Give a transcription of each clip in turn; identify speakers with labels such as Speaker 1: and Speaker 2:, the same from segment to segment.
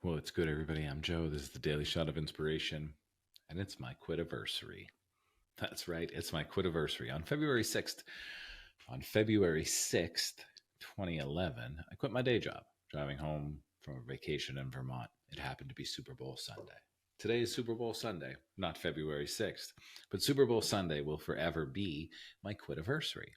Speaker 1: Well, it's good, everybody. I'm Joe. This is the Daily Shot of Inspiration, and it's my quit-a-versary. That's right, it's my quit-a-versary. On February 6th, 2011, I quit my day job, driving home from a vacation in Vermont. It happened to be Super Bowl Sunday. Today is Super Bowl Sunday, not February 6th, but Super Bowl Sunday will forever be my quit-a-versary.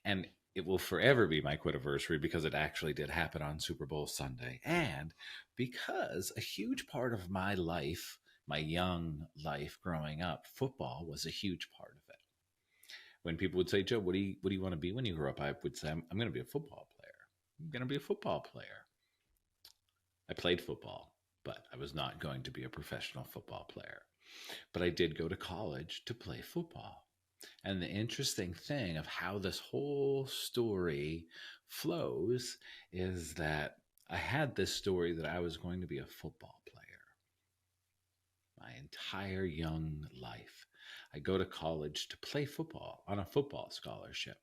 Speaker 1: And it will forever be my quit-a-versary because it actually did happen on Super Bowl Sunday. And because a huge part of my life, my young life growing up, football was a huge part of it. When people would say, Joe, what do you want to be when you grow up? I would say, I'm going to be a football player. I'm going to be a football player. I played football, but I was not going to be a professional football player. But I did go to college to play football. And the interesting thing of how this whole story flows is that I had this story that I was going to be a football player my entire young life. I go to college to play football on a football scholarship.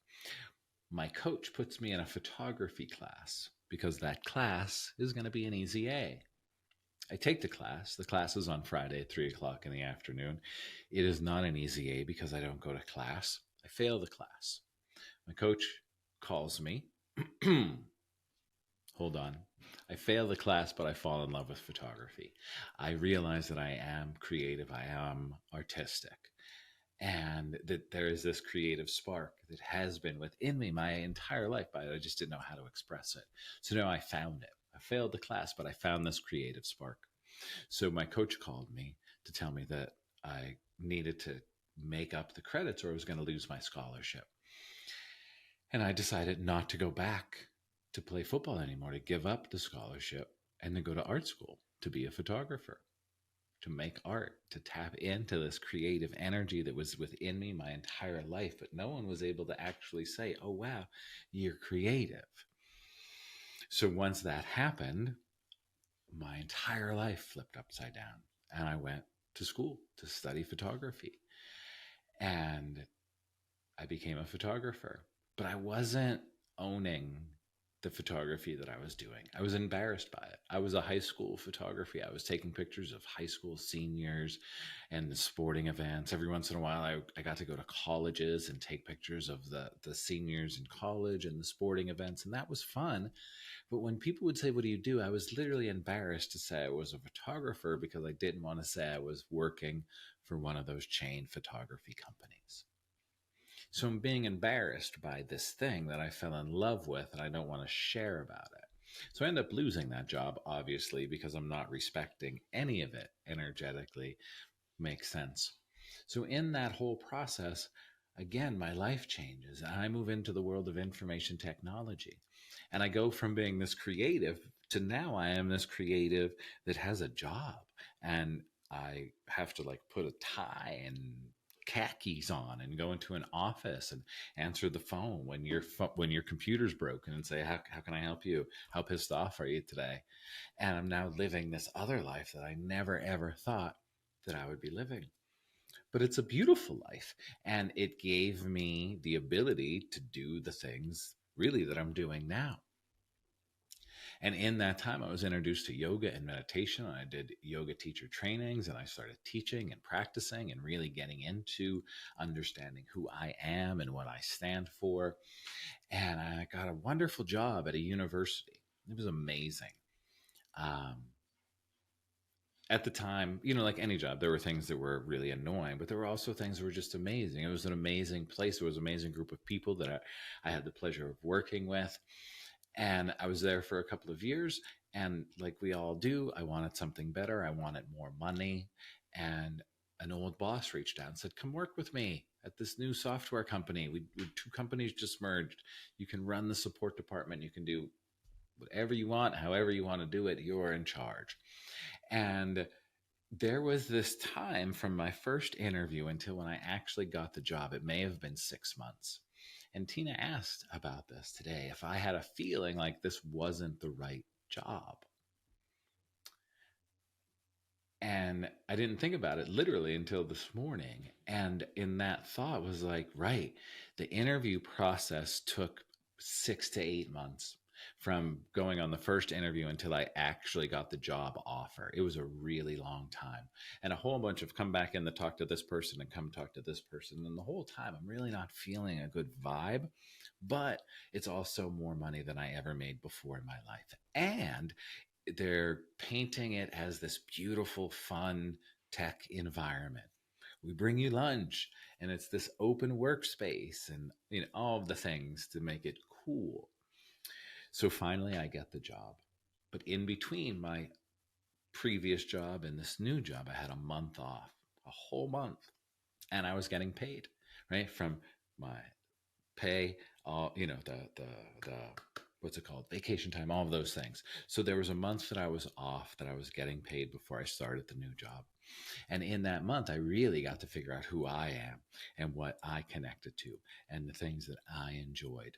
Speaker 1: My coach puts me in a photography class because that class is going to be an easy A. I take the class. The class is on Friday at 3 o'clock in the afternoon. It is not an easy A because I don't go to class. I fail the class. My coach calls me. Hold on. I fail the class, but I fall in love with photography. I realize that I am creative. I am artistic. And that there is this creative spark that has been within me my entire life, but I just didn't know how to express it. So now I found it. I failed the class, but I found this creative spark. So my coach called me to tell me that I needed to make up the credits or I was going to lose my scholarship. And I decided not to go back to play football anymore, to give up the scholarship and to go to art school to be a photographer, to make art, to tap into this creative energy that was within me my entire life. But no one was able to actually say, oh, wow, you're creative. So once that happened, my entire life flipped upside down. And I went to school to study photography. And I became a photographer. But I wasn't owning the photography that I was doing. I was embarrassed by it. I was a high school photography. I was taking pictures of high school seniors and the sporting events. Every once in a while, I got to go to colleges and take pictures of the seniors in college and the sporting events, and that was fun. But when people would say, what do you do? I was literally embarrassed to say I was a photographer because I didn't want to say I was working for one of those chain photography companies. So I'm being embarrassed by this thing that I fell in love with and I don't want to share about it. So I end up losing that job, obviously, because I'm not respecting any of it energetically. Makes sense. So in that whole process, again, my life changes and I move into the world of information technology. And I go from being this creative to now I am this creative that has a job and I have to like put a tie and khakis on and go into an office and answer the phone when your computer's broken and say how can I help you, how pissed off are you today? And I'm now living this other life that I never ever thought that I would be living, but it's a beautiful life and it gave me the ability to do the things really that I'm doing now. And in that time, I was introduced to yoga and meditation. I did yoga teacher trainings and I started teaching and practicing and really getting into understanding who I am and what I stand for. And I got a wonderful job at a university. It was amazing. Um, at the time, like any job, there were things that were really annoying, but there were also things that were just amazing. It was an amazing place. It was an amazing group of people that I had the pleasure of working with. And I was there for a couple of years. And like we all do, I wanted something better. I wanted more money. And an old boss reached out and said, come work with me at this new software company. Two companies just merged. You can run the support department. You can do whatever you want, however you want to do it. You're in charge. And there was this time from my first interview until when I actually got the job. It may have been 6 months. And Tina asked about this today, if I had a feeling like this wasn't the right job. And I didn't think about it literally until this morning. And in that thought was like, right, the interview process took 6 to 8 months from going on the first interview until I actually got the job offer. It was a really long time. And a whole bunch of come back in to talk to this person and come talk to this person. And the whole time, I'm really not feeling a good vibe, but it's also more money than I ever made before in my life. And they're painting it as this beautiful, fun tech environment. We bring you lunch, and it's this open workspace, and all of the things to make it cool. So finally, I get the job. But in between my previous job and this new job, I had a month off, a whole month, and I was getting paid, right, from my pay, all the what's it called, vacation time, all of those things. So there was a month that I was off that I was getting paid before I started the new job. And in that month, I really got to figure out who I am and what I connected to and the things that I enjoyed.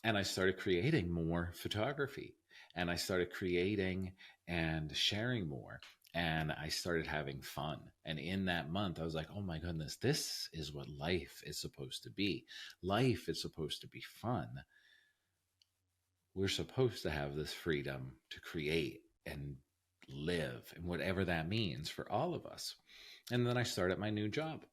Speaker 1: And I started creating more photography, and I started creating and sharing more, and I started having fun. And in that month, I was like, oh my goodness, this is what life is supposed to be. Life is supposed to be fun. We're supposed to have this freedom to create and live, and whatever that means for all of us. And then I started my new job.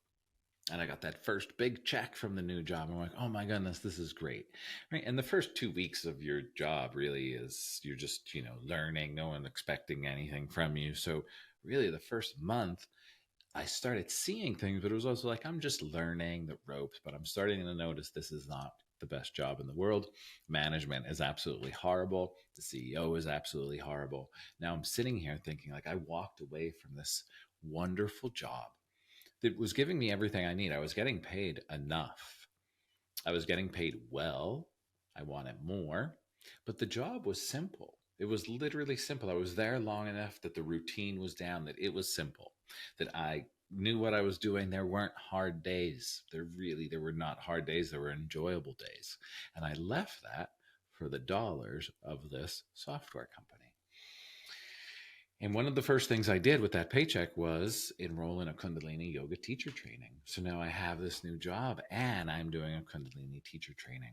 Speaker 1: And I got that first big check from the new job. I'm like, oh my goodness, this is great. Right. And the first 2 weeks of your job really is you're just, learning, no one expecting anything from you. So really the first month I started seeing things, but it was also like, I'm just learning the ropes, but I'm starting to notice this is not the best job in the world. Management is absolutely horrible. The CEO is absolutely horrible. Now I'm sitting here thinking, like, I walked away from this wonderful job that was giving me everything I need. I was getting paid enough. I was getting paid well. I wanted more, but the job was simple. It was literally simple. I was there long enough that the routine was down, that it was simple, that I knew what I was doing. There weren't hard days. There were not hard days. There were enjoyable days. And I left that for the dollars of this software company. And one of the first things I did with that paycheck was enroll in a Kundalini yoga teacher training. So now I have this new job and I'm doing a Kundalini teacher training.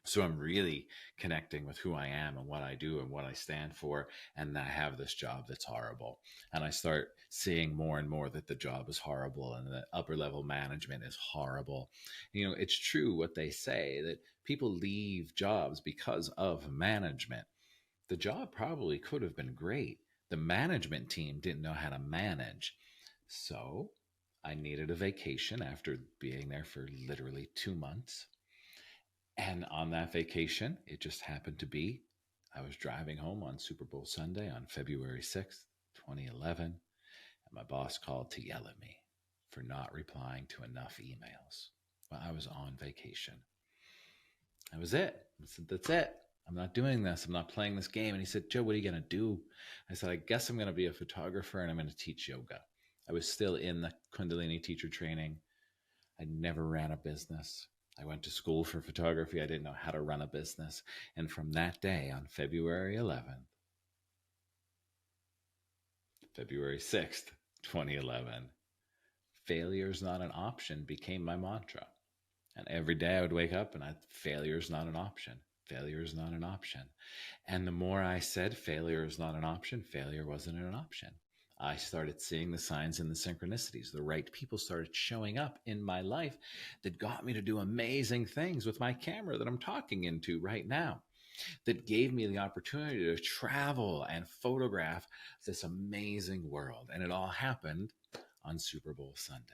Speaker 1: So I'm really connecting with who I am and what I do and what I stand for. And I have this job that's horrible. And I start seeing more and more that the job is horrible and the upper level management is horrible. It's true what they say, that people leave jobs because of management. The job probably could have been great. The management team didn't know how to manage. So I needed a vacation after being there for literally 2 months. And on that vacation, it just happened to be, I was driving home on Super Bowl Sunday on February 6th, 2011, and my boss called to yell at me for not replying to enough emails while I was on vacation. That was it. I said, that's it. I'm not doing this. I'm not playing this game. And he said, Joe, what are you going to do? I said, I guess I'm going to be a photographer and I'm going to teach yoga. I was still in the Kundalini teacher training. I never ran a business. I went to school for photography. I didn't know how to run a business. And from that day on February 11th, February 6th, 2011, failure is not an option became my mantra. And every day I would wake up and failure is not an option. Failure is not an option. And the more I said failure is not an option, failure wasn't an option. I started seeing the signs and the synchronicities. The right people started showing up in my life that got me to do amazing things with my camera that I'm talking into right now, that gave me the opportunity to travel and photograph this amazing world. And it all happened on Super Bowl Sunday.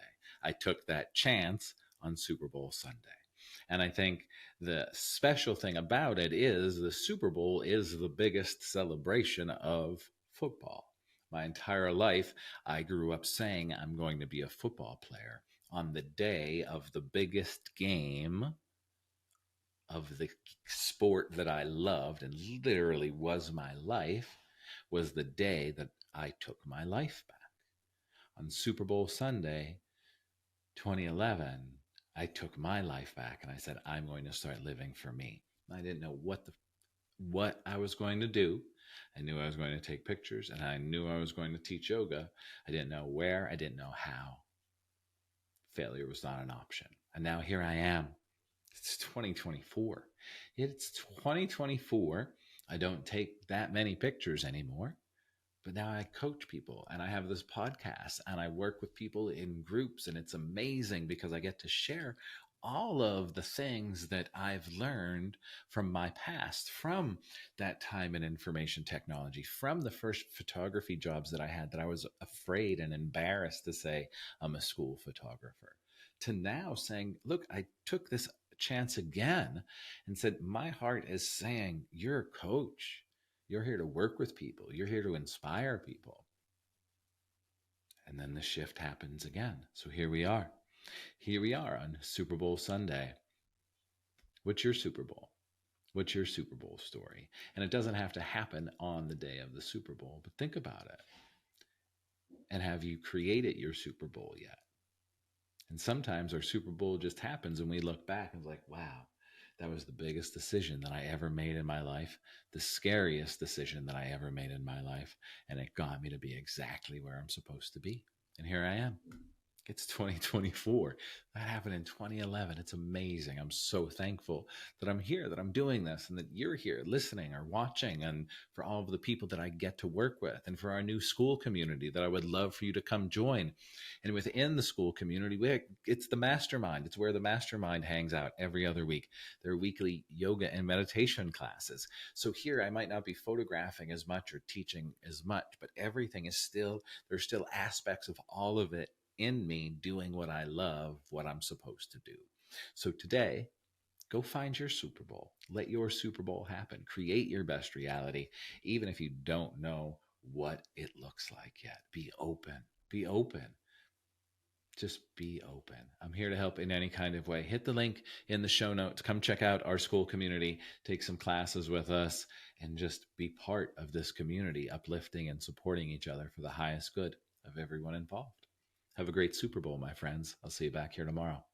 Speaker 1: I took that chance on Super Bowl Sunday. And I think the special thing about it is the Super Bowl is the biggest celebration of football. My entire life, I grew up saying I'm going to be a football player. On the day of the biggest game of the sport that I loved and literally was my life, was the day that I took my life back. On Super Bowl Sunday, 2011, I took my life back and I said, I'm going to start living for me. I didn't know what I was going to do. I knew I was going to take pictures and I knew I was going to teach yoga. I didn't know where. I didn't know how. Failure was not an option. And now here I am, It's 2024. It's 2024. I don't take that many pictures anymore, but now I coach people and I have this podcast and I work with people in groups. And it's amazing because I get to share all of the things that I've learned from my past, from that time in information technology, from the first photography jobs that I had that I was afraid and embarrassed to say I'm a school photographer, to now saying, look, I took this chance again and said, my heart is saying, you're a coach. You're here to work with people. You're here to inspire people. And then the shift happens again. So here we are. Here we are on Super Bowl Sunday. What's your Super Bowl? What's your Super Bowl story? And it doesn't have to happen on the day of the Super Bowl, but think about it. And have you created your Super Bowl yet? And sometimes our Super Bowl just happens and we look back and it's like, wow, that was the biggest decision that I ever made in my life, the scariest decision that I ever made in my life. And it got me to be exactly where I'm supposed to be. And here I am. It's 2024. That happened in 2011. It's amazing. I'm so thankful that I'm here, that I'm doing this, and that you're here listening or watching, and for all of the people that I get to work with, and for our new school community that I would love for you to come join. And within the school community, it's the mastermind. It's where the mastermind hangs out every other week. There are weekly yoga and meditation classes. So here I might not be photographing as much or teaching as much, but everything is still, there's still aspects of all of it in me doing what I love, what I'm supposed to do. So today, go find your Super Bowl. Let your Super Bowl happen. Create your best reality, even if you don't know what it looks like yet. Be open. Be open. Just be open. I'm here to help in any kind of way. Hit the link in the show notes. Come check out our school community, take some classes with us, and just be part of this community, uplifting and supporting each other for the highest good of everyone involved. Have a great Super Bowl, my friends. I'll see you back here tomorrow.